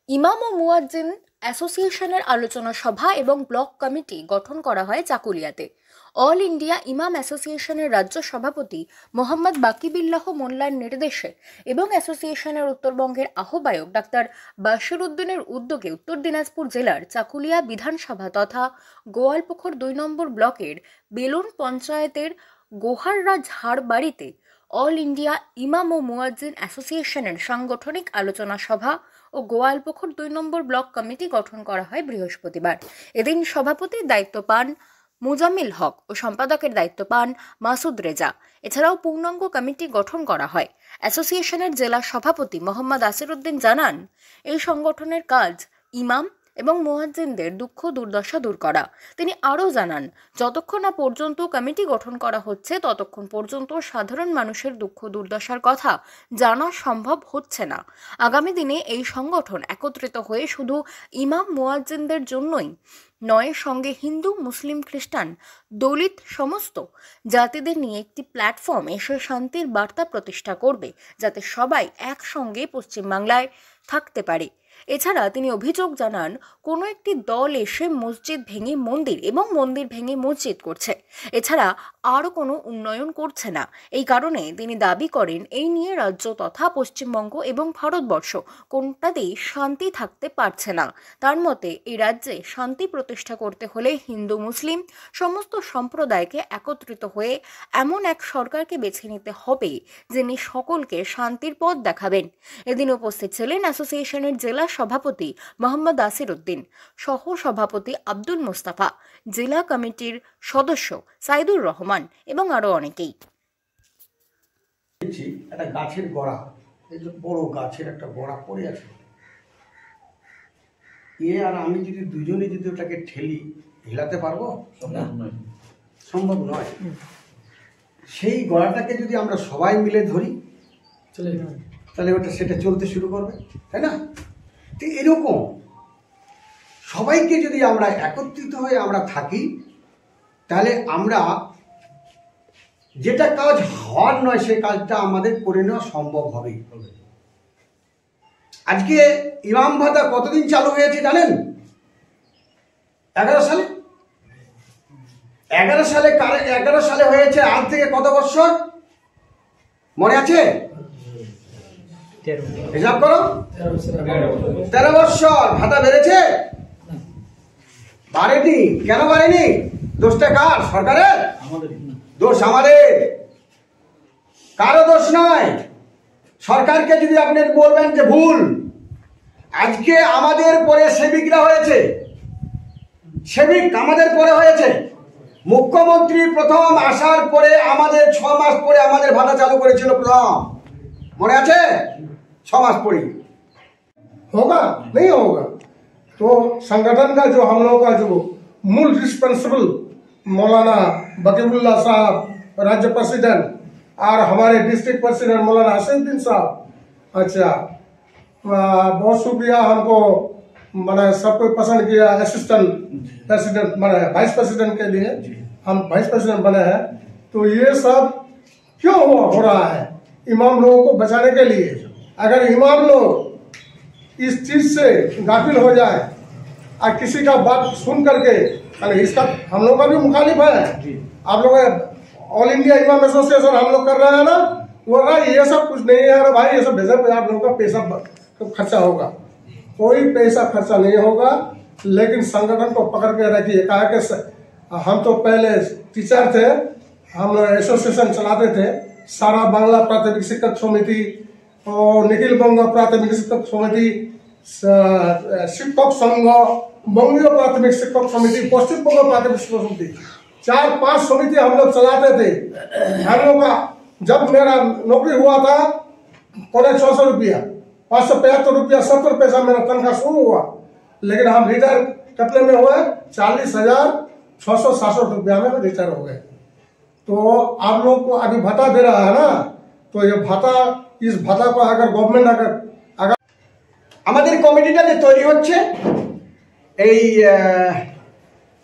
ইমাম ও মুয়াজ্জিন অ্যাসোসিয়েশনের আলোচনা সভা এবং ব্লক কমিটি গঠন করা হয় চাকুলিয়াতে। অল ইন্ডিয়া ইমাম অ্যাসোসিয়েশনের রাজ্য সভাপতি মোহাম্মদ বাকিবিল্লাহ মোল্লার নির্দেশে এবং অ্যাসোসিয়েশনের উত্তরবঙ্গের আহ্বায়ক ডাক্তার বাশির উদ্দিনের উদ্যোগে উত্তর দিনাজপুর জেলার চাকুলিয়া বিধানসভা তথা গোয়ালপুকুর ২ নম্বর ব্লকের বেলুন পঞ্চায়েতের গোহাররা ঝাড় বাড়িতে অল ইন্ডিয়া ইমাম ও মুয়াজ্জিন অ্যাসোসিয়েশনের সাংগঠনিক আলোচনা সভা ও গোয়ালপুকুর ২ নম্বর ব্লক কমিটি গঠন করা হয় বৃহস্পতিবার। এদিন সভাপতির দায়িত্ব পান মুজাম্মিল হক ও সম্পাদকের দায়িত্ব পান মাসুদ রেজা। এছাড়াও পূর্ণাঙ্গ কমিটি গঠন করা হয়। অ্যাসোসিয়েশনের জেলা সভাপতি মোহাম্মদ আসির উদ্দিন জানান, এই সংগঠনের কাজ ইমাম এবং মুয়াজ্জিনদের দুঃখ দুর্দশা দূর করা। তিনি আরও জানান, যতক্ষণ না পর্যন্ত কমিটি গঠন করা হচ্ছে ততক্ষণ পর্যন্ত সাধারণ মানুষের দুঃখ দুর্দশার কথা জানা সম্ভব হচ্ছে না। আগামী দিনে এই সংগঠন একত্রিত হয়ে শুধু ইমাম মুয়াজ্জিনদের জন্যই নয়, সঙ্গে হিন্দু, মুসলিম, খ্রিস্টান, দলিত সমস্ত জাতিদের নিয়ে একটি প্ল্যাটফর্ম এসে শান্তির বার্তা প্রতিষ্ঠা করবে, যাতে সবাই একসঙ্গে পশ্চিমবাংলায় থাকতে পারে। এছাড়া তিনি অভিযোগ জানান, কোনো একটি দল এসে মসজিদ ভেঙে মন্দির এবং মন্দির ভেঙে মসজিদ করছে, এছাড়া আরও কোনো উন্নয়ন করছে না। এই কারণে তিনি দাবি করেন, এই নিয়ে রাজ্য তথা পশ্চিমবঙ্গ এবং ভারতবর্ষ কোনটাতেই শান্তি থাকতে পারছে না। তার মতে, এই রাজ্যে শান্তি প্রতিষ্ঠা করতে হলে হিন্দু, মুসলিম সমস্ত সম্প্রদায়কে একত্রিত হয়ে এমন এক সরকারকে বেছে নিতে হবে যিনি সকলকে শান্তির পথ দেখাবেন। এদিন উপস্থিত ছিলেন অ্যাসোসিয়েশনের জেলা সভাপতি মোহাম্মদ আসির উদ্দিন, সহ সভাপতি আব্দুল মুস্তাফা, জেলা কমিটির সদস্য সাইদুর রহমান এবং আরো অনেকেই। একটা গাছের গোড়া, এই যে বড় গাছের একটা গোড়া পড়ে আছে, আর আমি যদি দুজনে যদি ওটাকে ঠেলি, হিলাতে পারবো? সম্ভব নয়। সেই গোড়াটাকে যদি আমরা সবাই মিলে ধরি তাহলে সেটা চলতে শুরু করবে, তাই না? তো এরকম সবাইকে যদি আমরা একত্রিত হয়ে আমরা থাকি, তাহলে আমরা যেটা কাজ হওয়ার নয় সেই কাজটা আমাদের করে নেওয়া সম্ভব হবে। আজকে ইমাম ভাতা কতদিন চালু হয়েছে জানেন? 11 সালে। 11 সালে হয়েছে। আজ থেকে কত বছর মনে আছে? হিসাব করো। 13 বছর। ভাতা বেড়েছে? বাড়েনি। কেন বাড়েনি? দোষটা কার? সরকারের দোষ? আমাদের কারো দোষ নয়। সরকারকে যদি আপনি বলবেন যে ভুল, আজকে আমাদের পরে সেবিকরা হয়েছে, সেবিক আমাদের পরে হয়েছে। মুখ্যমন্ত্রী প্রথম আসার পরে আমাদের 6 মাস পরে আমাদের ভাতা চালু করেছিল প্রথম, মনে আছে? 6 मास पड़ी। होगा नहीं होगा तो संगठन का जो हम लोगों का जो मूल रिस्पॉन्सिबल मौलाना बकीबुल्लाह साहब, राज्य प्रेसिडेंट, और हमारे डिस्ट्रिक्ट प्रेसिडेंट मौलाना हसीनुद्दीन साहब, अच्छा बहुत शुक्रिया। हमको मैंने सबको पसंद किया। असिस्टेंट प्रेसिडेंट मैंने वाइस प्रेसिडेंट के लिए हम वाइस प्रेसिडेंट बने हैं। तो ये सब क्यों हो रहा है? इमाम लोगों को बचाने के लिए। अगर इमाम लोग इस चीज से गाफिल हो जाए और किसी का बात सुन करके, अरे इसका हम लोग का भी मुखालिफ है। आप लोग ऑल इंडिया इमाम एसोसिएशन हम लोग कर रहे हैं ना, वो ये सब कुछ नहीं है। अरे भाई ये सब भेजा आप लोगों का पैसा खर्चा होगा, कोई पैसा खर्चा नहीं होगा। लेकिन संगठन को पकड़ के रखिए। कहा कि हम तो पहले टीचर थे, हम एसोसिएशन चलाते थे। सारा बांग्ला प्राथमिक शिक्षक समिति और निखिल बंग प्राथमिक शिक्षक समिति, शिक्षक संघ, बंगीय प्राथमिक शिक्षक समिति, पश्चिम बंग प्राथमिक शिक्षक समिति, 4-5 समिति हम लोग चलाते थे। हम लोग का जब मेरा नौकरी हुआ था 650 रुपया, 575 रुपया 70 पैसा मेरा तनख्वाह शुरू हुआ। लेकिन हम रिटायर कितने में हुए? 40,667 रुपया में रिटायर हो गए। तो आप लोग को अभी भत्ता दे रहा है ना, तो ये भत्ता, इस भत्ता को अगर गवर्नमेंट अगर আমাদের কমিটিটা যে তৈরি হচ্ছে, এই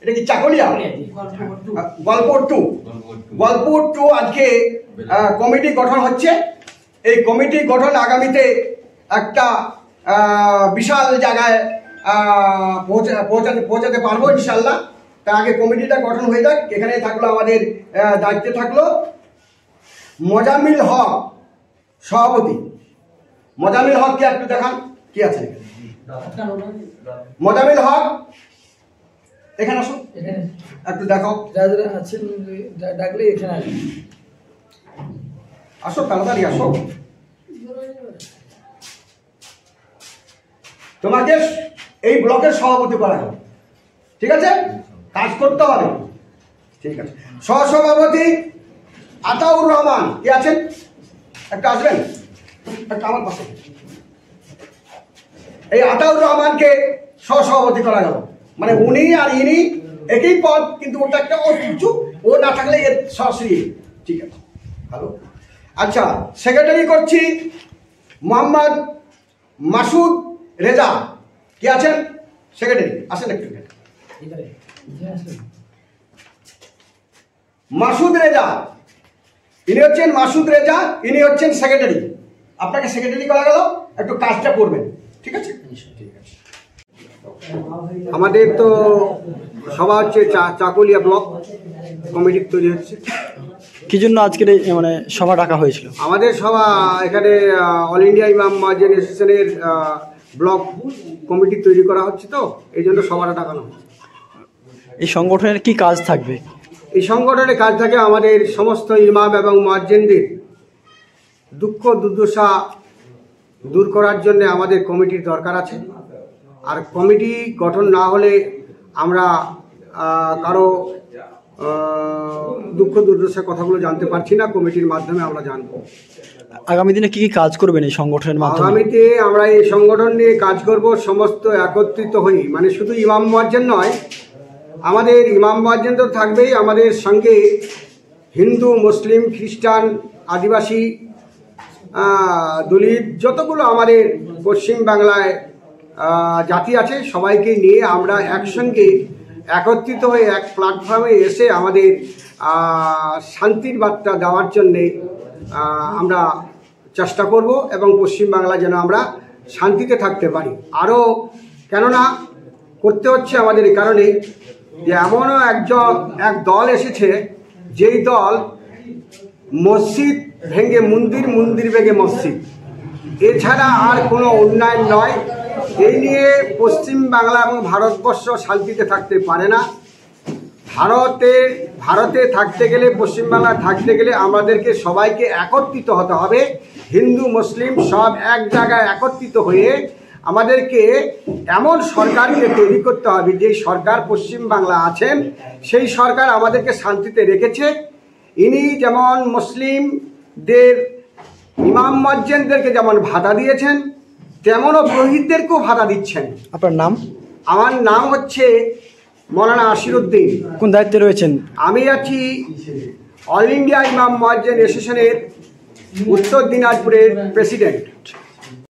এটা কি চাকুলিয়া গোয়ালপুর 2 আজকে কমিটি গঠন হচ্ছে। এই কমিটি গঠন আগামীতে একটা বিশাল জায়গায় পৌঁছাতে পারবো ইনশাল্লাহ। তার আগে কমিটিটা গঠন হয়ে যাক। এখানে থাকলো আমাদের দায়িত্বে থাকলো মোজাম্মিল হক সভাপতি। মোজাম্মিল হক কে একটু দেখান, কি আছে মোজাম্মিল হক, এখানে আসো একটু দেখো, ডাকলে এখানে আসো তাড়াতাড়ি আসো। তোমাকে এই ব্লকের সভাপতি করা হবে, ঠিক আছে? কাজ করতে হবে, ঠিক আছে। সহসভাপতি আতাউর রহমান কি আছেন, একটা আসবেন, একটা আমার পাশে। এই আতাউর রহমানকে সহসভাপতি করা গেল, মানে উনি আর ইনি একই পদ, কিন্তু ওটা একটা কিছু ও না থাকলে এর সরাসরি, ঠিক আছে, ভালো। আচ্ছা, সেক্রেটারি করছি মোহাম্মদ মাসুদ রেজা, কি আছেন সেক্রেটারি? আসেন একটু। মাসুদ রেজা, ইনি হচ্ছেন মাসুদ রেজা, ইনি হচ্ছেন সেক্রেটারি। আপনাকে সেক্রেটারি করা গেল, একটু কাজটা করবেন, ঠিক আছে? ঠিক আছে। আমাদের তো সভা হচ্ছে চাকুলিয়া ব্লক কমিটি তৈরি হচ্ছে। কি জন্য আজকের মানে সভা ডাকা হয়েছিল? আমাদের সভা এখানে অল ইন্ডিয়া ইমাম মুয়াজ্জিন অ্যাসোসিয়েশনের ব্লক কমিটি তৈরি করা হচ্ছে, তো এই জন্য সভাটা ডাকানো হচ্ছে। এই সংগঠনের কি কাজ থাকবে? এই সংগঠনের কাজ থাকে আমাদের সমস্ত ইমাম এবং মুয়াজ্জিনদের দুঃখ দুর্দশা দূর করার জন্য আমাদের কমিটির দরকার আছে। আর কমিটি গঠন না হলে আমরা কারো দুঃখ দুর্দশার কথাগুলো জানতে পারছি না, কমিটির মাধ্যমে আমরা জানবো। আগামী দিনে কি কি কাজ করবেন এই সংগঠনের মাধ্যমে? আগামীতে আমরা এই সংগঠন নিয়ে কাজ করব সমস্ত একত্রিত হই, মানে শুধু ইমাম মুয়াজ্জিন নয়, আমাদের ইমাম মুয়াজ্জিন তো থাকবেই, আমাদের সঙ্গে হিন্দু, মুসলিম, খ্রিস্টান, আদিবাসী, দলিত, যতগুলো আমাদের পশ্চিম বাংলায় জাতি আছে, সবাইকে নিয়ে আমরা একসঙ্গে একত্রিত হয়ে এক প্ল্যাটফর্মে এসে আমাদের শান্তির বার্তা দেওয়ার জন্যে আমরা চেষ্টা করব, এবং পশ্চিমবাংলা যেন আমরা শান্তিতে থাকতে পারি। আরও কেননা করতে হচ্ছে আমাদের এই কারণে যে এমনও এক দল এসেছে, যেই দল মসজিদ ভেঙে মন্দির, মন্দির ভেঙে মসজিদ, এছাড়া আর কোনো উন্নয়ন নয়। এই নিয়ে পশ্চিমবাংলা এবং ভারতবর্ষ শান্তিতে থাকতে পারে না। ভারতে থাকতে গেলে, পশ্চিমবাংলা থাকতে গেলে আমাদেরকে সবাইকে একত্রিত হতে হবে। হিন্দু মুসলিম সব এক জায়গায় একত্রিত হয়ে আমাদেরকে এমন সরকারকে তৈরি করতে হবে, যে সরকার পশ্চিমবাংলা আছেন সেই সরকার আমাদেরকে শান্তিতে রেখেছে। ইনি যেমন মুসলিমদের ইমাম মুয়াজ্জিনদেরকে যেমন ভাতা দিয়েছেন, তেমনও পুরোহিতদেরকেও ভাতা দিচ্ছেন। আপনার নাম? আমার নাম হচ্ছে মৌলানা আশিরউদ্দিন। কোন দায়িত্বে রয়েছেন? আমি আছি অল ইন্ডিয়া ইমাম মুয়াজ্জিন অ্যাসোসিয়েশনের উত্তর দিনাজপুরের প্রেসিডেন্ট।